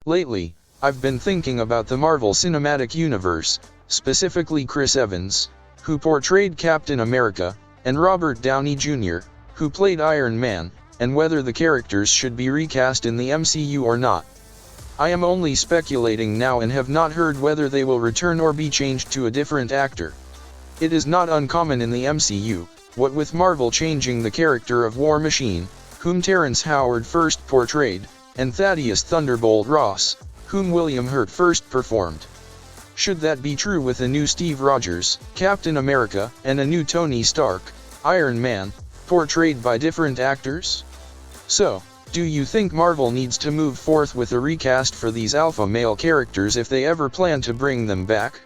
Lately, I've been thinking about the Marvel Cinematic Universe, specifically Chris Evans, who portrayed Captain America, and Robert Downey Jr., who played Iron Man, and whether the characters should be recast in the MCU or not. I am only speculating now and have not heard whether they will return or be changed to a different actor. It is not uncommon in the MCU, what with Marvel changing the character of War Machine, whom Terrence Howard first portrayed, and Thaddeus Thunderbolt Ross, whom William Hurt first performed. Should that be true with a new Steve Rogers, Captain America, and a new Tony Stark, Iron Man, portrayed by different actors? So, do you think Marvel needs to move forth with a recast for these alpha male characters if they ever plan to bring them back?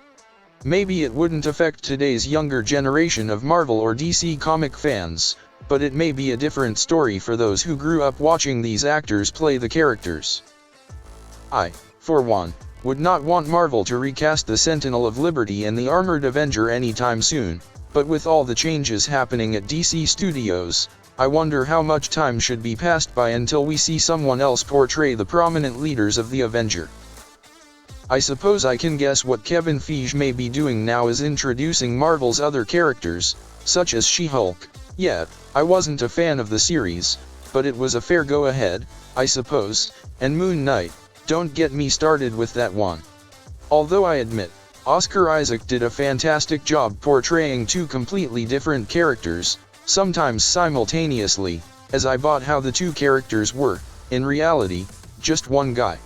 Maybe it wouldn't affect today's younger generation of Marvel or DC comic fans, but it may be a different story for those who grew up watching these actors play the characters. I, for one, would not want Marvel to recast the Sentinel of Liberty and the Armored Avenger anytime soon, but with all the changes happening at DC Studios, I wonder how much time should be passed by until we see someone else portray the prominent leaders of the Avenger. I suppose I can guess what Kevin Feige may be doing now is introducing Marvel's other characters, such as She-Hulk. Yeah, I wasn't a fan of the series, but it was a fair go-ahead, I suppose, and Moon Knight, don't get me started with that one. Although I admit, Oscar Isaac did a fantastic job portraying two completely different characters, sometimes simultaneously, as I bought how the two characters were, in reality, just one guy.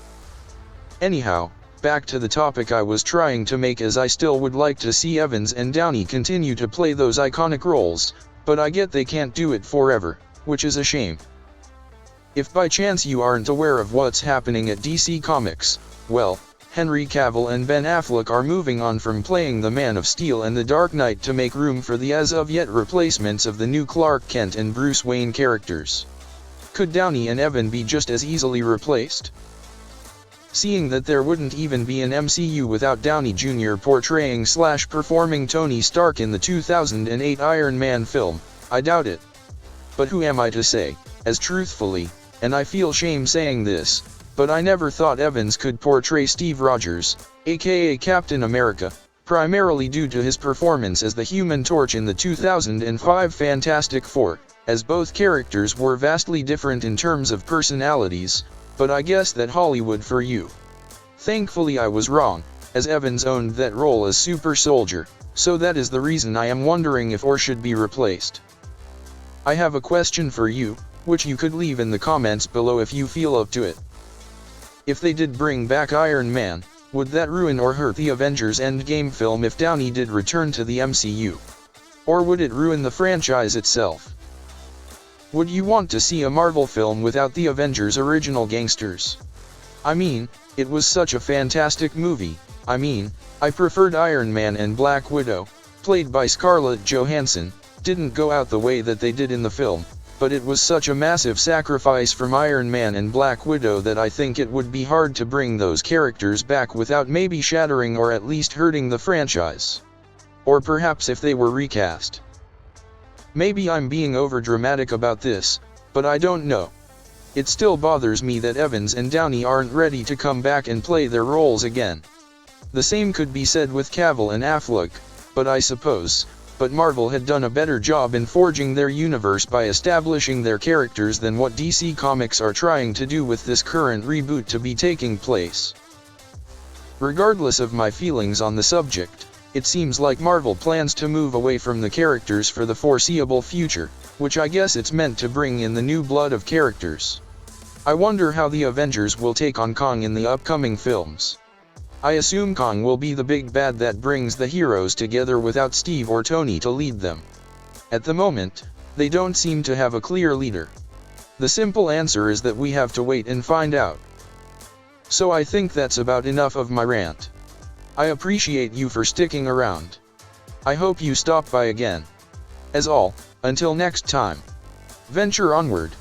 Anyhow, back to the topic I was trying to make, as I still would like to see Evans and Downey continue to play those iconic roles, but I get they can't do it forever, which is a shame. If by chance you aren't aware of what's happening at DC Comics, well, Henry Cavill and Ben Affleck are moving on from playing the Man of Steel and the Dark Knight to make room for the as-of-yet replacements of the new Clark Kent and Bruce Wayne characters. Could Downey and Evan be just as easily replaced? Seeing that there wouldn't even be an MCU without Downey Jr. portraying/performing Tony Stark in the 2008 Iron Man film, I doubt it. But who am I to say, as truthfully, and I feel shame saying this, but I never thought Evans could portray Steve Rogers, aka Captain America, primarily due to his performance as the Human Torch in the 2005 Fantastic Four, as both characters were vastly different in terms of personalities, but I guess that Hollywood for you. Thankfully I was wrong, as Evans owned that role as Super Soldier, so that is the reason I am wondering if or should be replaced. I have a question for you, which you could leave in the comments below if you feel up to it. If they did bring back Iron Man, would that ruin or hurt the Avengers Endgame film if Downey did return to the MCU? Or would it ruin the franchise itself? Would you want to see a Marvel film without the Avengers' original gangsters? I mean, it was such a fantastic movie. I preferred Iron Man and Black Widow, played by Scarlett Johansson, didn't go out the way that they did in the film, but it was such a massive sacrifice from Iron Man and Black Widow that I think it would be hard to bring those characters back without maybe shattering or at least hurting the franchise. Or perhaps if they were recast. Maybe I'm being overdramatic about this, but I don't know. It still bothers me that Evans and Downey aren't ready to come back and play their roles again. The same could be said with Cavill and Affleck, but Marvel had done a better job in forging their universe by establishing their characters than what DC Comics are trying to do with this current reboot to be taking place. Regardless of my feelings on the subject, it seems like Marvel plans to move away from the characters for the foreseeable future, which I guess it's meant to bring in the new blood of characters. I wonder how the Avengers will take on Kong in the upcoming films. I assume Kong will be the big bad that brings the heroes together without Steve or Tony to lead them. At the moment, they don't seem to have a clear leader. The simple answer is that we have to wait and find out. So I think that's about enough of my rant. I appreciate you for sticking around. I hope you stop by again. As all, until next time, venture onward.